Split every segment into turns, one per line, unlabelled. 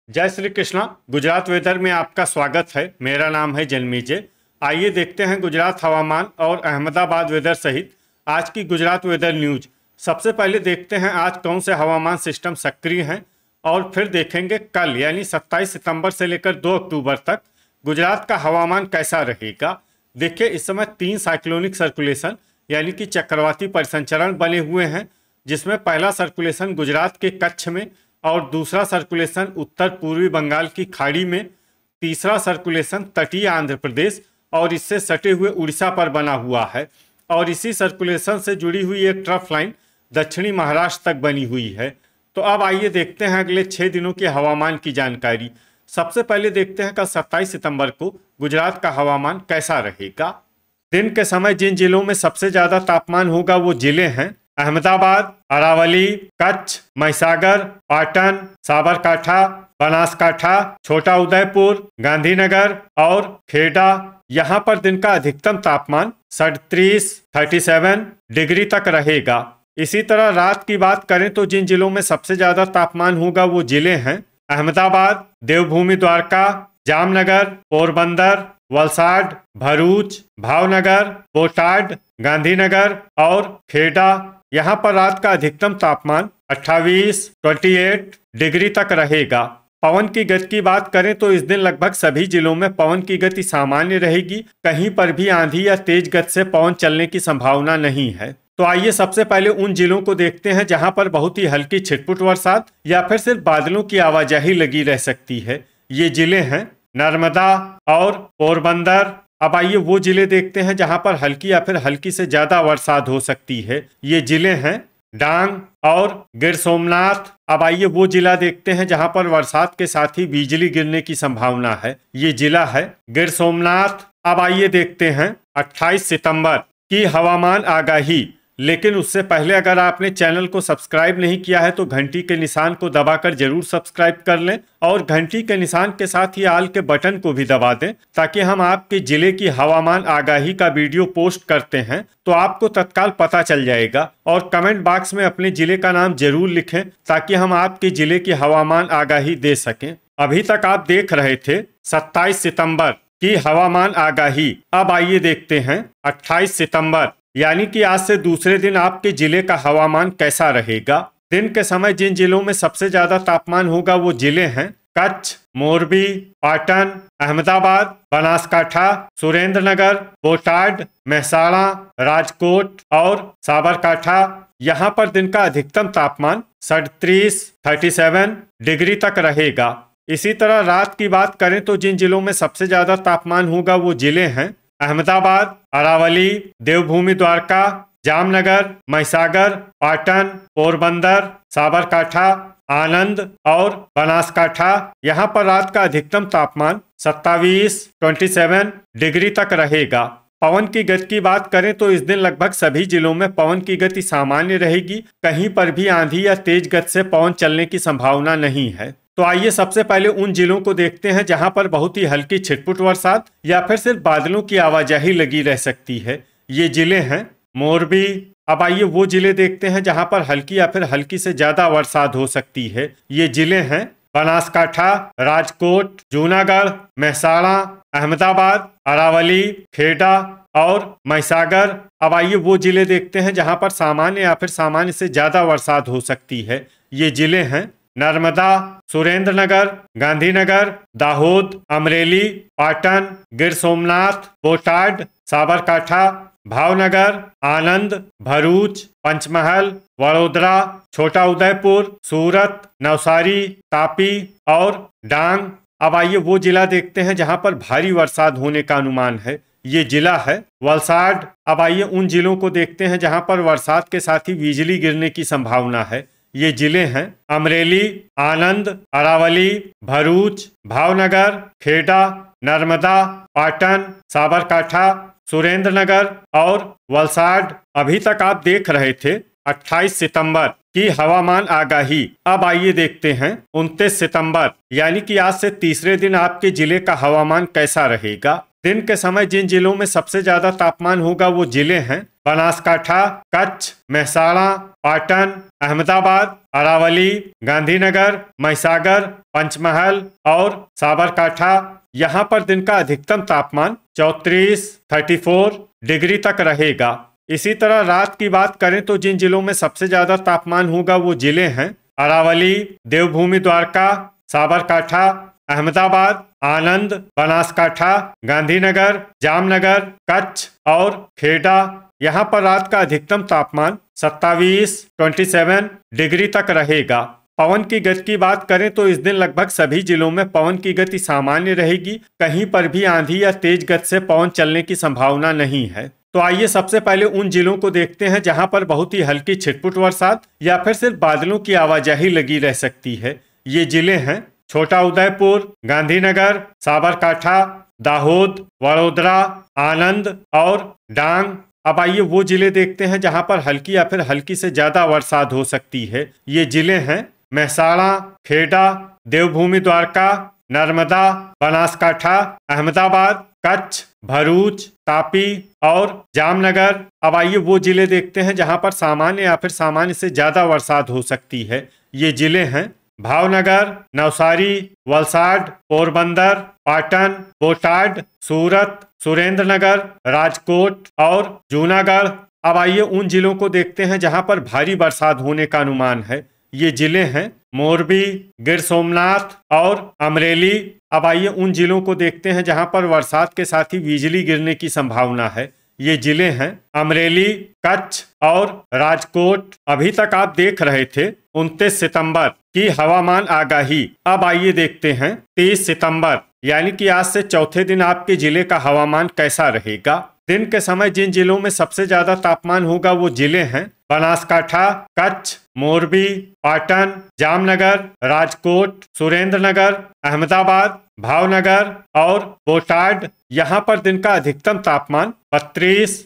जय श्री कृष्णा। गुजरात वेदर में आपका स्वागत है। मेरा नाम है जन्मीजे। आइए देखते हैं गुजरात हवामान और अहमदाबाद वेदर सहित आज की गुजरात वेदर न्यूज। सबसे पहले देखते हैं आज कौन से हवामान सिस्टम सक्रिय हैं और फिर देखेंगे कल यानी 27 सितंबर से लेकर 2 अक्टूबर तक गुजरात का हवामान कैसा रहेगा। देखिए, इस समय 3 साइक्लोनिक सर्कुलेशन यानी कि चक्रवाती परिसंचरण बने हुए हैं, जिसमें पहला सर्कुलेशन गुजरात के कच्छ में और दूसरा सर्कुलेशन उत्तर पूर्वी बंगाल की खाड़ी में, तीसरा सर्कुलेशन तटीय आंध्र प्रदेश और इससे सटे हुए उड़ीसा पर बना हुआ है और इसी सर्कुलेशन से जुड़ी हुई एक ट्रफ लाइन दक्षिणी महाराष्ट्र तक बनी हुई है। तो अब आइए देखते हैं अगले 6 दिनों के हवामान की जानकारी। सबसे पहले देखते हैं कल 27 सितंबर को गुजरात का हवामान कैसा रहेगा। दिन के समय जिन जिलों में सबसे ज्यादा तापमान होगा वो जिले हैं अहमदाबाद, अरावली, कच्छ, महिसागर, पाटन, साबरकाठा, बनासकाठा, छोटा उदयपुर, गांधीनगर और खेड़ा। यहाँ पर दिन का अधिकतम तापमान 37 डिग्री तक रहेगा। इसी तरह रात की बात करें तो जिन जिलों में सबसे ज्यादा तापमान होगा वो जिले हैं अहमदाबाद, देवभूमि द्वारका, जामनगर, पोरबंदर, वलसाड, भरूच, भावनगर, बोटाड, गांधीनगर और खेड़ा। यहाँ पर रात का अधिकतम तापमान 28 डिग्री तक रहेगा। पवन की गति की बात करें तो इस दिन लगभग सभी जिलों में पवन की गति सामान्य रहेगी। कहीं पर भी आंधी या तेज गति से पवन चलने की संभावना नहीं है। तो आइए सबसे पहले उन जिलों को देखते हैं जहां पर बहुत ही हल्की छिटपुट बरसात या फिर सिर्फ बादलों की आवाजाही लगी रह सकती है। ये जिले हैं नर्मदा और पोरबंदर। अब आइए वो जिले देखते हैं जहां पर हल्की या फिर हल्की से ज्यादा बरसात हो सकती है। ये जिले हैं डांग और गिर सोमनाथ। अब आइए वो जिला देखते हैं जहां पर बरसात के साथ ही बिजली गिरने की संभावना है। ये जिला है गिर सोमनाथ। अब आइए देखते हैं 28 सितंबर की हवामान आगाही। लेकिन उससे पहले अगर आपने चैनल को सब्सक्राइब नहीं किया है तो घंटी के निशान को दबाकर जरूर सब्सक्राइब कर लें और घंटी के निशान के साथ ही आल के बटन को भी दबा दें, ताकि हम आपके जिले की हवामान आगाही का वीडियो पोस्ट करते हैं तो आपको तत्काल पता चल जाएगा। और कमेंट बॉक्स में अपने जिले का नाम जरूर लिखें ताकि हम आपके जिले की हवामान आगाही दे सकें। अभी तक आप देख रहे थे 27 सितंबर की हवामान आगाही। अब आइए देखते हैं 28 सितंबर यानी कि आज से दूसरे दिन आपके जिले का हवामान कैसा रहेगा। दिन के समय जिन जिलों में सबसे ज्यादा तापमान होगा वो जिले हैं कच्छ, मोरबी, पाटन, अहमदाबाद, बनासकाठा, सुरेंद्रनगर, बोटाड, मेहसाणा, राजकोट और साबरकाठा। यहाँ पर दिन का अधिकतम तापमान 37 डिग्री तक रहेगा। इसी तरह रात की बात करें तो जिन जिलों में सबसे ज्यादा तापमान होगा वो जिले हैं अहमदाबाद, अरावली, देवभूमि द्वारका, जामनगर, महिसागर, पाटन, पोरबंदर, साबरकाठा, आनंद और बनासकाठा। यहाँ पर रात का अधिकतम तापमान 27 डिग्री तक रहेगा। पवन की गति की बात करें तो इस दिन लगभग सभी जिलों में पवन की गति सामान्य रहेगी। कहीं पर भी आंधी या तेज गति से पवन चलने की संभावना नहीं है। तो आइए सबसे पहले उन जिलों को देखते हैं जहां पर बहुत ही हल्की छिटपुट बरसात या फिर सिर्फ बादलों की आवाजाही लगी रह सकती है। ये जिले हैं मोरबी। अब आइए वो जिले देखते हैं जहां पर हल्की या फिर हल्की से ज्यादा बरसात हो सकती है। ये जिले हैं बनासकाठा, राजकोट, जूनागढ़, मेहसाणा, अहमदाबाद, अरावली, खेड़ा और महिसागर। अब आइए वो जिले देखते हैं जहां पर सामान्य या फिर सामान्य से ज्यादा बरसात हो सकती है। ये जिले हैं नर्मदा, सुरेंद्रनगर, गांधीनगर, दाहोद, अमरेली, पाटन, गिर सोमनाथ, बोटाड, साबरकाठा, भावनगर, आनंद, भरूच, पंचमहल, वडोदरा, छोटा उदयपुर, सूरत, नवसारी, तापी और डांग। अब आइए वो जिला देखते हैं जहां पर भारी बरसात होने का अनुमान है। ये जिला है वलसाड। अब आइए उन जिलों को देखते हैं जहां पर बरसात के साथ ही बिजली गिरने की संभावना है। ये जिले हैं अमरेली, आनंद, अरावली, भरूच, भावनगर, खेड़ा, नर्मदा, पाटन, साबरकाठा, सुरेंद्रनगर और वलसाड। अभी तक आप देख रहे थे 28 सितंबर की हवामान आगाही। अब आइए देखते हैं 29 सितंबर यानी कि आज से तीसरे दिन आपके जिले का हवामान कैसा रहेगा। दिन के समय जिन जिलों में सबसे ज्यादा तापमान होगा वो जिले हैं बनासकाठा, कच्छ, मेहसाणा, पाटन, अहमदाबाद, अरावली, गांधीनगर, महिसागर, पंचमहल और साबरकाठा। यहाँ पर दिन का अधिकतम तापमान 34 डिग्री तक रहेगा। इसी तरह रात की बात करें तो जिन जिलों में सबसे ज्यादा तापमान होगा वो जिले हैं अरावली, देवभूमि द्वारका, साबरकाठा, अहमदाबाद, आनंद, बनासकाठा, गांधीनगर, जामनगर, कच्छ और खेड़ा। यहाँ पर रात का अधिकतम तापमान 27 डिग्री तक रहेगा। पवन की गति की बात करें तो इस दिन लगभग सभी जिलों में पवन की गति सामान्य रहेगी। कहीं पर भी आंधी या तेज गति से पवन चलने की संभावना नहीं है। तो आइए सबसे पहले उन जिलों को देखते हैं जहां पर बहुत ही हल्की छिटपुट बरसात या फिर सिर्फ बादलों की आवाजाही लगी रह सकती है। ये जिले हैं छोटा उदयपुर, गांधीनगर, साबरकाठा, दाहोद, वडोदरा, आनंद और डांग। अब आइए वो जिले देखते हैं जहां पर हल्की या फिर हल्की से ज्यादा बरसात हो सकती है। ये जिले हैं मेहसाणा, खेड़ा, देवभूमि द्वारका, नर्मदा, बनासकाठा, अहमदाबाद, कच्छ, भरूच, तापी और जामनगर। अब आइए वो जिले देखते हैं जहां पर सामान्य या फिर सामान्य से ज्यादा बरसात हो सकती है। ये जिले हैं भावनगर, नवसारी, वलसाड, पोरबंदर, पाटन, बोटाड, सूरत, सुरेंद्रनगर, राजकोट और जूनागढ़। अब आइए उन जिलों को देखते हैं जहां पर भारी बरसात होने का अनुमान है। ये जिले हैं मोरबी, गिर सोमनाथ और अमरेली। अब आइए उन जिलों को देखते हैं जहां पर बरसात के साथ ही बिजली गिरने की संभावना है। ये जिले हैं अमरेली, कच्छ और राजकोट। अभी तक आप देख रहे थे 29 सितंबर की हवामान आगाही। अब आइए देखते हैं 30 सितंबर यानी कि आज से चौथे दिन आपके जिले का हवामान कैसा रहेगा। दिन के समय जिन जिलों में सबसे ज्यादा तापमान होगा वो जिले हैं बनासकाठा, कच्छ, मोरबी, पाटन, जामनगर, राजकोट, सुरेंद्रनगर, अहमदाबाद, भावनगर और बोटाड। यहाँ पर दिन का अधिकतम तापमान 32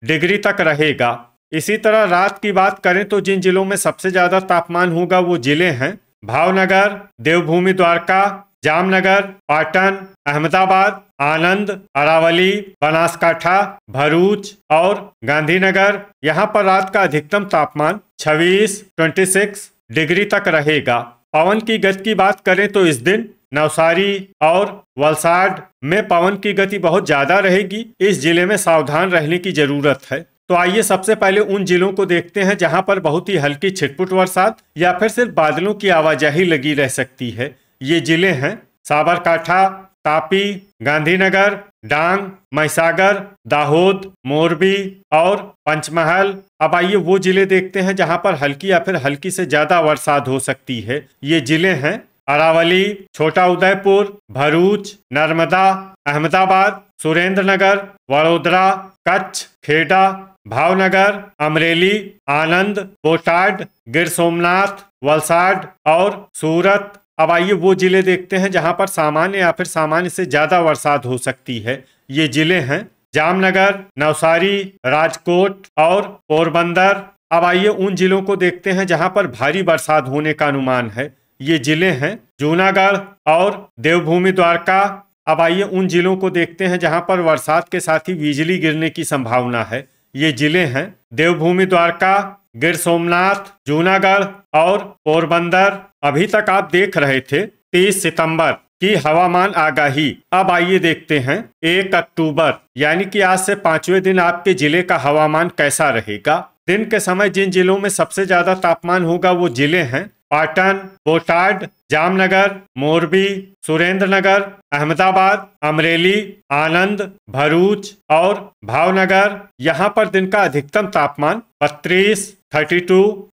डिग्री तक रहेगा। इसी तरह रात की बात करें तो जिन जिलों में सबसे ज्यादा तापमान होगा वो जिले हैं भावनगर, देवभूमि द्वारका, जामनगर, पाटन, अहमदाबाद, आनंद, अरावली, बनासकाठा, भरूच और गांधीनगर। यहाँ पर रात का अधिकतम तापमान 26 डिग्री तक रहेगा। पवन की गति की बात करें तो इस दिन नवसारी और वलसाड में पवन की गति बहुत ज्यादा रहेगी। इस जिले में सावधान रहने की जरूरत है। तो आइए सबसे पहले उन जिलों को देखते हैं जहां पर बहुत ही हल्की छिटपुट बरसात या फिर सिर्फ बादलों की आवाजाही लगी रह सकती है। ये जिले हैं साबरकाठा, तापी, गांधीनगर, डांग, महिसागर, दाहोद, मोरबी और पंचमहल। अब आइए वो जिले देखते हैं जहां पर हल्की या फिर हल्की से ज्यादा बरसात हो सकती है। ये जिले हैं अरावली, छोटा उदयपुर, भरूच, नर्मदा, अहमदाबाद, सुरेंद्रनगर, वडोदरा, कच्छ, खेड़ा, भावनगर, अमरेली, आनंद, बोटाड, गिर सोमनाथ, वलसाड और सूरत। अब आइए वो जिले देखते हैं जहां पर सामान्य या फिर सामान्य से ज्यादा बरसात हो सकती है। ये जिले हैं जामनगर, नवसारी, राजकोट और पोरबंदर। अब आइए उन जिलों को देखते हैं जहां पर भारी बरसात होने का अनुमान है। ये जिले हैं जूनागढ़ और देवभूमि द्वारका। अब आइए उन जिलों को देखते हैं जहां पर बरसात के साथ ही बिजली गिरने की संभावना है। ये जिले हैं देवभूमि द्वारका, गिर सोमनाथ, जूनागढ़ और पोरबंदर। अभी तक आप देख रहे थे 30 सितंबर की हवामान आगाही। अब आइए देखते हैं 1 अक्टूबर यानी कि आज से 5वें दिन आपके जिले का हवामान कैसा रहेगा। दिन के समय जिन जिलों में सबसे ज्यादा तापमान होगा वो जिले हैं पाटन, बोटाड, जामनगर, मोरबी, सुरेंद्रनगर, अहमदाबाद, अमरेली, आनंद, भरूच और भावनगर। यहाँ पर दिन का अधिकतम तापमान 32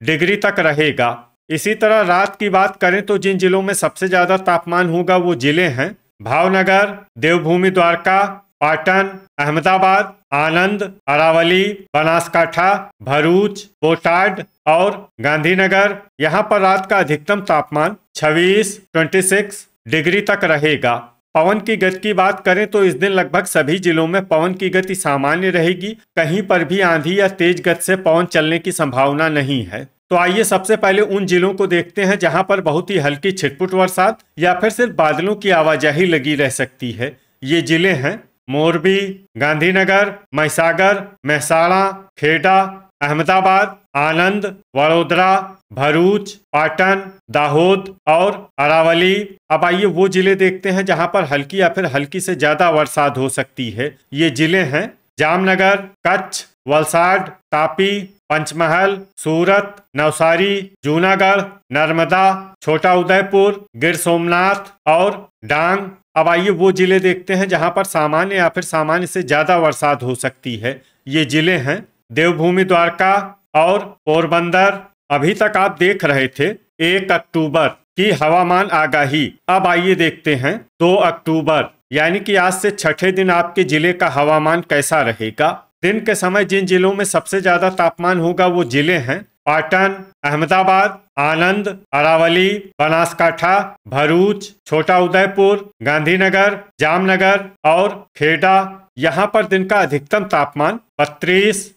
डिग्री तक रहेगा। इसी तरह रात की बात करें तो जिन जिलों में सबसे ज्यादा तापमान होगा वो जिले हैं भावनगर, देवभूमि द्वारका, पाटन, अहमदाबाद, आनंद, अरावली, बनासकाठा, भरूच, बोटाड और गांधीनगर। यहाँ पर रात का अधिकतम तापमान 26 डिग्री तक रहेगा। पवन की गति की बात करें तो इस दिन लगभग सभी जिलों में पवन की गति सामान्य रहेगी। कहीं पर भी आंधी या तेज गति से पवन चलने की संभावना नहीं है। तो आइए सबसे पहले उन जिलों को देखते हैं जहां पर बहुत ही हल्की छिटपुट बरसात या फिर सिर्फ बादलों की आवाजाही लगी रह सकती है। ये जिले हैं मोरबी, गांधीनगर, महिसागर, महसाणा, खेड़ा, अहमदाबाद, आनंद, वडोदरा, भरूच, पाटन, दाहोद और अरावली। अब आइए वो जिले देखते हैं जहां पर हल्की या फिर हल्की से ज्यादा बरसात हो सकती है। ये जिले हैं जामनगर, कच्छ, वलसाड, तापी, पंचमहल, सूरत, नवसारी, जूनागढ़, नर्मदा, छोटा उदयपुर, गिर सोमनाथ और डांग। अब आइए वो जिले देखते हैं जहां पर सामान्य या फिर सामान्य से ज्यादा बरसात हो सकती है। ये जिले हैं देवभूमि द्वारका और पोरबंदर। अभी तक आप देख रहे थे 1 अक्टूबर की हवामान आगाही। अब आइए देखते हैं 2 अक्टूबर यानी कि आज से छठे दिन आपके जिले का हवामान कैसा रहेगा। दिन के समय जिन जिलों में सबसे ज्यादा तापमान होगा वो जिले हैं पाटन, अहमदाबाद, आनंद, अरावली, बनासकाठा, भरूच, छोटा उदयपुर, गांधीनगर, जामनगर और खेड़ा। यहाँ पर दिन का अधिकतम तापमान 32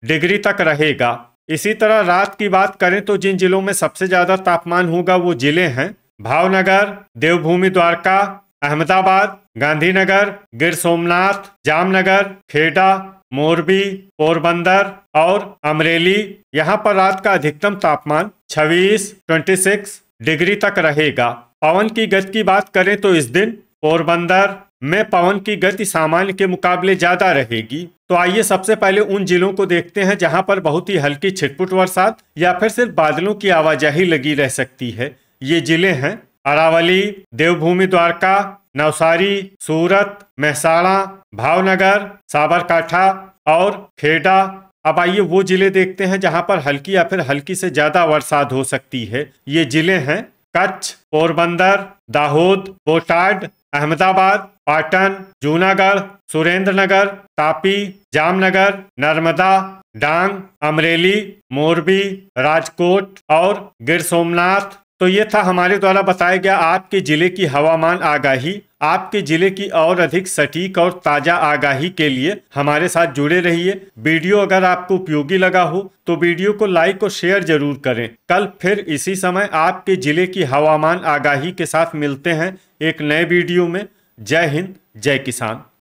डिग्री तक रहेगा। इसी तरह रात की बात करें तो जिन जिलों में सबसे ज्यादा तापमान होगा वो जिले हैं भावनगर, देवभूमि द्वारका, अहमदाबाद, गांधीनगर, गिर सोमनाथ, जामनगर, खेड़ा, मोरबी, पोरबंदर और अमरेली। यहाँ पर रात का अधिकतम तापमान 26 डिग्री तक रहेगा। पवन की गति की बात करें तो इस दिन पोरबंदर में पवन की गति सामान्य के मुकाबले ज्यादा रहेगी। तो आइए सबसे पहले उन जिलों को देखते हैं जहां पर बहुत ही हल्की छिटपुट बरसात या फिर सिर्फ बादलों की आवाजाही लगी रह सकती है। ये जिले हैं अरावली, देवभूमि द्वारका, नवसारी, सूरत, महसाणा, भावनगर, साबरकाठा और खेड़ा। अब आइए वो जिले देखते हैं जहां पर हल्की या फिर हल्की से ज्यादा बरसात हो सकती है। ये जिले हैं कच्छ, पोरबंदर, दाहोद, बोटाड, अहमदाबाद, पाटन, जूनागढ़, सुरेंद्रनगर, तापी, जामनगर, नर्मदा, डांग, अमरेली, मोरबी, राजकोट और गिर सोमनाथ। तो ये था हमारे द्वारा बताया गया आपके जिले की हवामान आगाही। आपके जिले की और अधिक सटीक और ताजा आगाही के लिए हमारे साथ जुड़े रहिए। वीडियो अगर आपको उपयोगी लगा हो तो वीडियो को लाइक और शेयर जरूर करें। कल फिर इसी समय आपके जिले की हवामान आगाही के साथ मिलते हैं एक नए वीडियो में। जय हिंद, जय किसान।